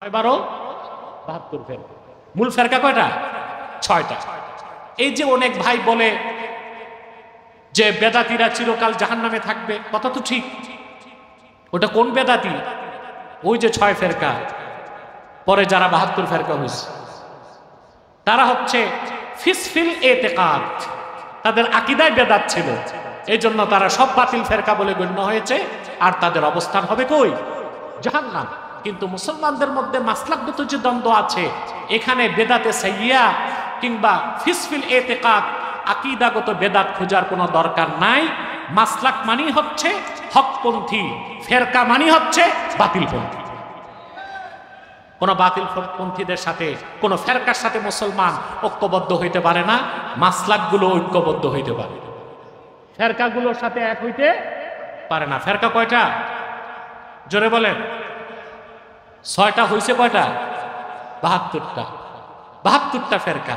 72 ফেরকা। মূল ফেরকা কয়টা? 6টা। এই যে অনেক ভাই বলে যে বেদাতীরা চিরকাল জাহান্নামে থাকবে, কথা তো ঠিক। ওটা কোন বেদাতি? ওই যে 6 ফেরকা, পরে যারা 72 ফেরকা হয়েছে তারা হচ্ছে ফিসফিল এতেকাদ, তাদের আকীদায় বেদাত ছিল, এই জন্য তারা সব বাতিল ফেরকা বলে গণ্য হয়েছে, আর তাদের অবস্থান হবে কই? জাহান্নাম। কিন্তু মুসলমানদের মধ্যে মাসলাকগত যে দ্বন্দ্ব আছে, এখানে বেদাতে সাইয়্যা কিংবা ফিসফিল এতেকাদ আকীদাগত বেদাত খোঁজার কোনো দরকার নাই। মাসলাক মানি হচ্ছে হকপন্থী, ফেরকা মানি হচ্ছে বাতিলপন্থী। কোন বাতিল পন্থীদের সাথে, কোন ফেরকার সাথে মুসলমান ঐক্যবদ্ধ হইতে পারে না। মাসলাকগুলো ঐক্যবদ্ধ হইতে পারে, ফেরকাগুলোর সাথে এক হইতে পারে না। ফেরকা কয়টা? জোরে বলেন। 6টা হইছে কয়টা? 72টা। 72টা ফেরকা।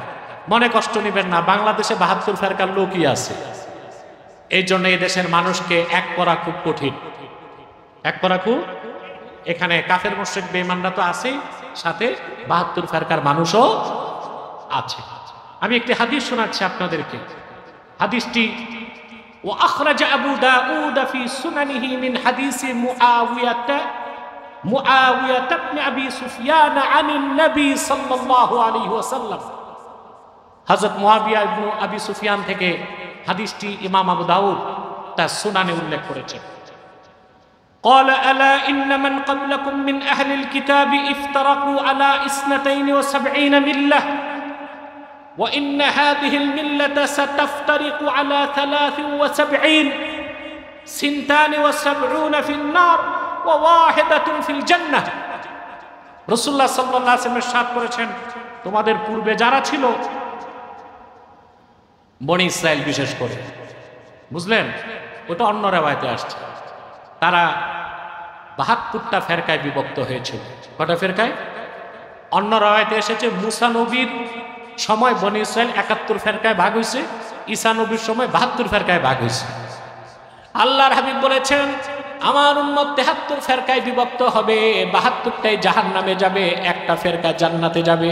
মনে কষ্ট নিবেন না, বাংলাদেশে 72 ফেরকার লোকই আছে। এই জন্য এই দেশের মানুষকে এক করা খুব কঠিন, এক করা খুব। এখানে কাফের মুশরিক বেঈমানরা তো আছেই, সাথে 72 ফেরকার মানুষও আছে। আমি একটি হাদিস শোনাচ্ছি আপনাদেরকে। হাদিসটি ওয়া আখরাজা আবু দাউদ ফি সুনানিহি মিন হাদিসি মুআওিয়াতা ইবনে আবি সুফিয়ান আনিন নবী সাল্লাল্লাহু আলাইহি ওয়াসাল্লাম। হযরত মুআবিয়া ইবনে আবি সুফিয়ান থেকে হাদিসটি ইমাম আবু দাউদ তার সুনানে উল্লেখ করেছেন। قال ألا إن من قبلكم من أهل الكتاب افترقوا على 72 ملة وإن هذه الملة ستفترق على 73 72 في النار وواحدة في الجنة। রাসূলুল্লাহ সাল্লাল্লাহু আলাইহি ওয়াসাল্লাম ইরশাদ করেছেন, তোমাদের পূর্বে যারা ছিল, বনি ইসরাইল বিশেষ করে, বুঝলেন? ওটা অন্য রিওয়ায়াতে আসছে, তারা 72টা ফেরকায় বিভক্ত হয়েছিল। কটা ফেরকায়? অন্য রাওয়ায়াতে এসেছে মুসা নবীর সময় বনি ইসরাইল 71 ফেরকায় ভাগ হয়েছে, ঈসা নবীর সময় 72 ফেরকায় ভাগ হয়েছে। আল্লাহর হাবিব বলেছেন, আমার উম্মত 73 ফেরকায় বিভক্ত হবে, 72টাই জাহান্নামে যাবে, একটা ফেরকা জান্নাতে যাবে।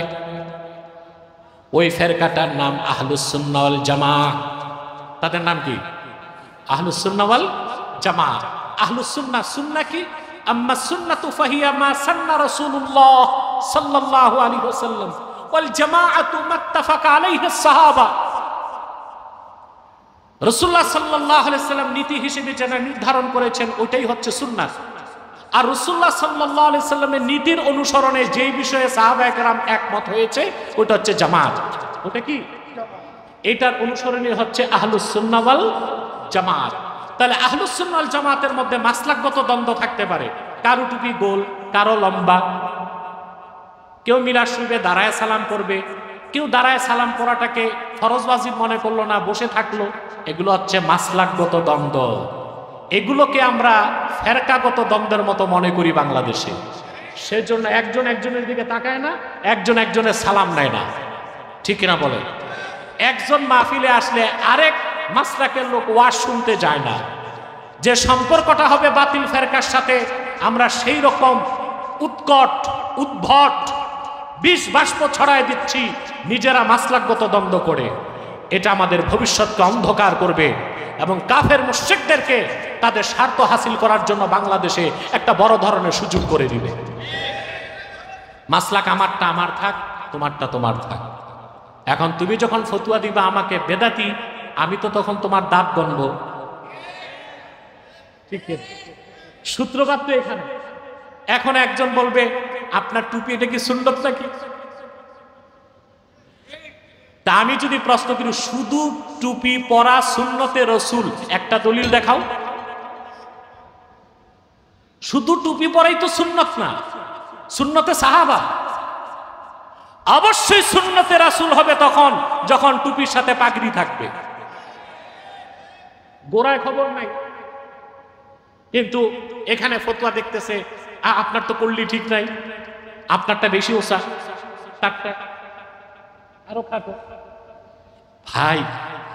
ওই ফেরকাটার নাম আহলুস সুন্নাহ ওয়াল জামাআহ। তাদের নাম কি? আহলুস সুন্নাহ ওয়াল জামাআহ। আহলুস সুন্নাহ, সুন্নাহ কি? আম্মা সুন্নাতু ফাহিয়া মা সান্না রাসূলুল্লাহ সাল্লাল্লাহু আলাইহি ওয়াসাল্লাম ওয়াল জামাআতু মাত্তাফাকা আলাইহি সাহাবা। রাসূলুল্লাহ সাল্লাল্লাহু আলাইহি ওয়াসাল্লাম নীতি হিসেবে যেটা নির্ধারণ করেছেন, ওইটাই হচ্ছে সুন্নাহ। আর রাসূলুল্লাহ সাল্লাল্লাহু আলাইহি ওয়াসাল্লামের নীতির অনুসরণে যেই বিষয়ে সাহাবায়ে কেরাম একমত হয়েছে, ওটা হচ্ছে জামাত। ওটা কি? এটার অনুসরণই হচ্ছে আহলুস সুন্নাহ ওয়াল জামাত। তাহলে আহলুস সুন্নাহ ওয়াল জামাতের মধ্যে মাসলাকগত দ্বন্দ্ব থাকতে পারে। কারো টুপি গোল, কারো লম্বা, কেউ মিলাদ শরীফে দাঁড়ায় সালাম করবে, কেউ দাঁড়ায় সালাম করাটাকে ফরজ ওয়াজিব মনে করলো না, বসে থাকলো। এগুলো হচ্ছে মাসলাকগত দ্বন্দ্ব। এগুলোকে আমরা ফেরকাগত দ্বন্দ্বের মতো মনে করি বাংলাদেশে। সেজন্য একজন একজনের দিকে তাকায় না, একজন একজনের সালাম নেয় না, ঠিক কিনা বলে? একজন মাহফিলে আসলে আরেক মাসলাকের লোক ওয়াজ শুনতে যায় না। যে সম্পর্কটা হবে বাতিল ফেরকার সাথে, আমরা সেই রকম উৎকট উদ্ভট বিষ বাষ্প ছড়ায় দিচ্ছি নিজেরা মাসলাকগত দ্বন্দ্ব করে। এটা আমাদের ভবিষ্যৎকে অন্ধকার করবে এবং কাফের মুশরিকদেরকে তাদের স্বার্থ হাসিল করার জন্য বাংলাদেশে একটা বড় ধরনের সুযোগ করে দিবে। মাসলাক আমারটা আমার থাক, তোমারটা তোমার থাক। এখন তুমি যখন ফতুয়া দিবা আমাকে বেদাতি, আমি তো তখন তোমার দাঁত গণবো, ঠিক আছে? সূত্রপাত তো এখানে। এখন একজন বলবে আপনার টুপি এটা কি সুন্নত নাকি? তা আমি যদি প্রশ্ন করি শুধু টুপি পরা সুন্নতে রসুল, একটা দলিল দেখাও। শুধু টুপি পরাই তো সুন্নত না, সুন্নতে সাহাবা। অবশ্যই সুন্নতে রাসূল হবে তখন যখন টুপির সাথে পাগড়ি থাকবে, গোড়ায় খবর নাই। কিন্তু এখানে ফতোয়া দেখতেছে আপনার তো করলি ঠিক নাই, আপনারটা বেশি ওসা, তারটা আরো খাটো। ভাই,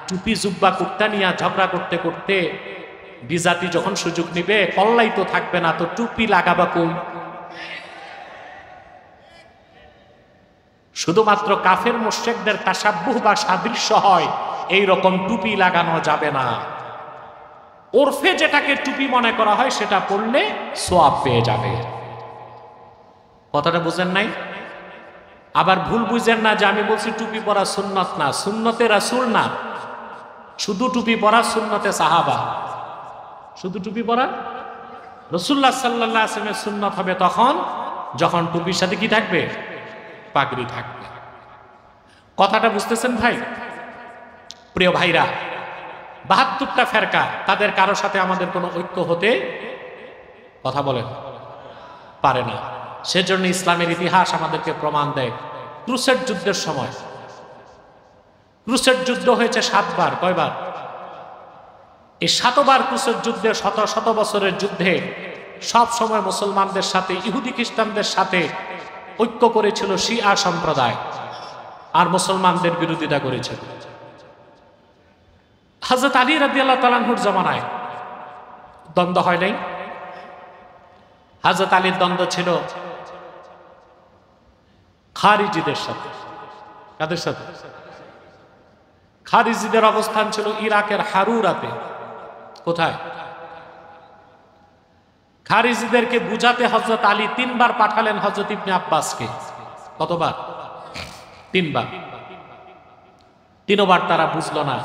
টুপি জুব্বা কুর্তা নিয়ে ঝগড়া করতে করতে বিজাতি যখন সুযোগ নিবে, কল্লাই তো থাকবে না, তো টুপি লাগাবা কই? শুধুমাত্র কাফের মুশরিকদের তাসাব্বুহ বা সাদৃশ্য হয় এই রকম টুপি লাগানো যাবে না। ওরফে যেটাকে টুপি মনে করা হয় সেটা পড়লে সওয়াব পেয়ে যাবে। কথাটা বুঝেন নাই? আবার ভুল বুঝেন না যে আমি বলছি টুপি পরা সুন্নত না, সুন্নতে রাসূল না, শুধু টুপি পরা সুন্নতে সাহাবা। শুধু টুপি পরা রাসূলুল্লাহ সাল্লাল্লাহু আলাইহি ওয়াসাল্লামের সুন্নত হবে তখন যখন টুপির সাথে কি থাকবে? পাগড়ি থাকবে। কথাটা বুঝতেছেন ভাই? প্রিয় ভাইরা, ৭২টা ফেরকা, তাদের কারো সাথে আমাদের কোনো ঐক্য হতে কথা বলেন পারে না। সেজন্য ইসলামের ইতিহাস আমাদেরকে প্রমাণ দেয়। ক্রুসেড যুদ্ধের সময়, ক্রুসেড যুদ্ধ হয়েছে ৭ বার। কয়বার? এই ৭ বার ক্রুসেড যুদ্ধে, শত শত বছরের যুদ্ধে সব সময় মুসলমানদের সাথে ইহুদি খ্রিস্টানদের সাথে ঐক্য করেছিল শিয়া সম্প্রদায়, আর মুসলমানদের বিরোধিতা করেছিল। হযরত আলী রাদিয়াল্লাহু তাআলা আনহুর জামানায় দ্বন্দ্ব হয় নাই? হযরত আলীর দ্বন্দ্ব ছিল খারিজিদের সাথে। কাদের সাথে? খারিজিদের অবস্থান ছিল ইরাকের হারুরাতে। কোথায়? খারিজিদেরকে বুঝাতে হযরত আলী ৩ বার পাঠালেন হযরত ইবনে আব্বাসকে। কতবার? ৩ বার। ৩ বার তারা বুঝলো না।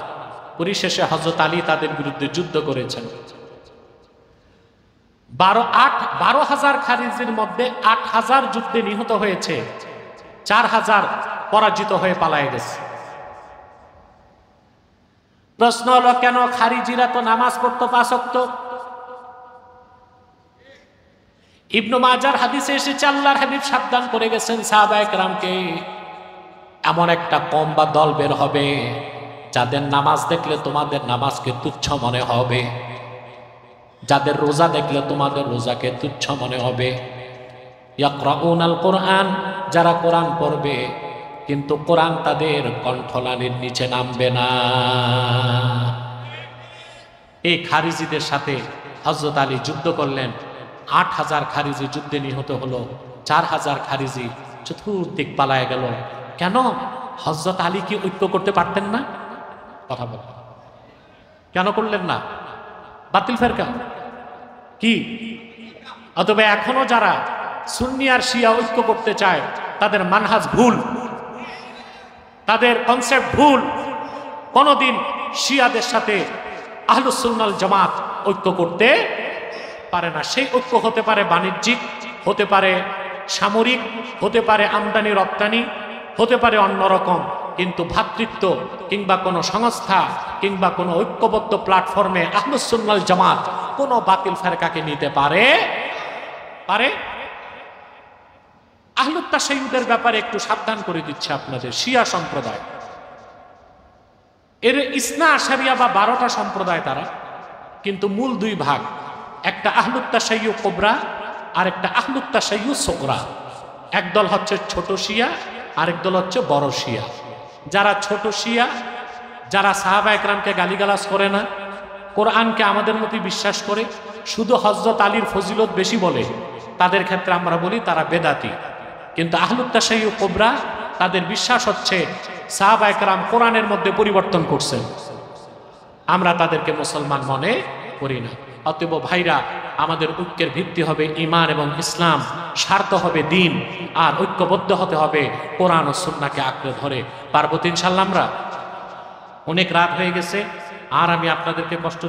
পরিশেষে হযরত আলী তাদের বিরুদ্ধে যুদ্ধ করেছেন। ১২,০০০ খারিজির মধ্যে ৮,০০০ যুদ্ধে নিহত হয়েছে, ৪,০০০ পরাজিত হয়ে পালায়ে গেছে। প্রশ্ন হলো, কেন? খারিজিরা তো নামাজ পড়তো ৫ ওয়াক্ত। ইবনে মাজার হাদিসে এসেছে আল্লাহর হাবিব সাবধান করে গেছেন সাহাবায়ে কেরামকে, এমন একটা কওম বা দল বের হবে যাদের নামাজ দেখলে তোমাদের নামাজকে তুচ্ছ মনে হবে, যাদের রোজা দেখলে তোমাদের রোজাকে তুচ্ছ মনে হবে। ইয়াকরাউনাল কোরআন, যারা কোরআন পড়বে কিন্তু কোরআন তাদের কণ্ঠনালীর নিচে নামবে না। এই খারিজিদের সাথে হযরত আলী যুদ্ধ করলেন। ৮,০০০ খারিজি যুদ্ধে নিহত হলো, ৪,০০০ খারিজি চতুর্দিক পালায় গেল। কেন? হযরত আলী কি ঐক্য করতে পারতেন না? কথা বল, কেন করলেন না? বাতিল ফেরকা কি? অথবা এখনো যারা সুন্নি আর শিয়া ঐক্য করতে চায় তাদের মানহাজ ভুল, তাদের কনসেপ্ট ভুল। কোনদিন শিয়াদের সাথে আহলুস সুন্নাহ ওয়াল জামাত ঐক্য করতে পারে না। সেই ঐক্য হতে পারে বাণিজ্যিক, হতে পারে সামরিক, হতে পারে আমদানি রপ্তানি, হতে পারে অন্যরকম, কিন্তু ভ্রাতৃত্ব কিংবা কোনো সংস্থা কিংবা কোনো ঐক্যবদ্ধ প্ল্যাটফর্মে আহলুস সুন্নাহ ওয়াল জামাত কোনো বাতিল ফেরকাকে নিতে পারে? আহলুত তাশাইয়ুদের ব্যাপারে একটু সাবধান করে দিচ্ছে আপনাদের। শিয়া সম্প্রদায় এর ইসনা আশারিয়া বা ১২টা সম্প্রদায় তারা, কিন্তু মূল 2 ভাগ, একটা আহলুত তাশাইয়্যু কুবরা আর একটা আহলুত তাশাইয়্যু সুগরা। একদল হচ্ছে ছোট শিয়া, আরেক দল হচ্ছে বড় শিয়া। যারা ছোট শিয়া, যারা সাহাবায়ে কেরামকে গালিগালাজ করে না, কোরআনকে আমাদের মতই বিশ্বাস করে, শুধু হযরত আলীর ফজিলত বেশি বলে, তাদের ক্ষেত্রে আমরা বলি তারা বেদাতি। কিন্তু আহলুত তাশাইয়্যু কুবরা, তাদের বিশ্বাস হচ্ছে সাহাবায়ে কেরাম কোরআনের মধ্যে পরিবর্তন করছেন, আমরা তাদেরকে মুসলমান মনে করি না। অতএব ভাইরা, আমাদের ঐক্যের ভিত্তি হবে ঈমান এবং ইসলাম, স্বার্থ হবে দ্বীন, আর ঐক্যবদ্ধ হতে হবে কোরআন ও সুন্নাহকে আঁকড়ে ধরে। পারবো তো ইনশাআল্লাহ আমরা? অনেক রাত হয়ে গেছে, আর আমি আপনাদেরকে কষ্ট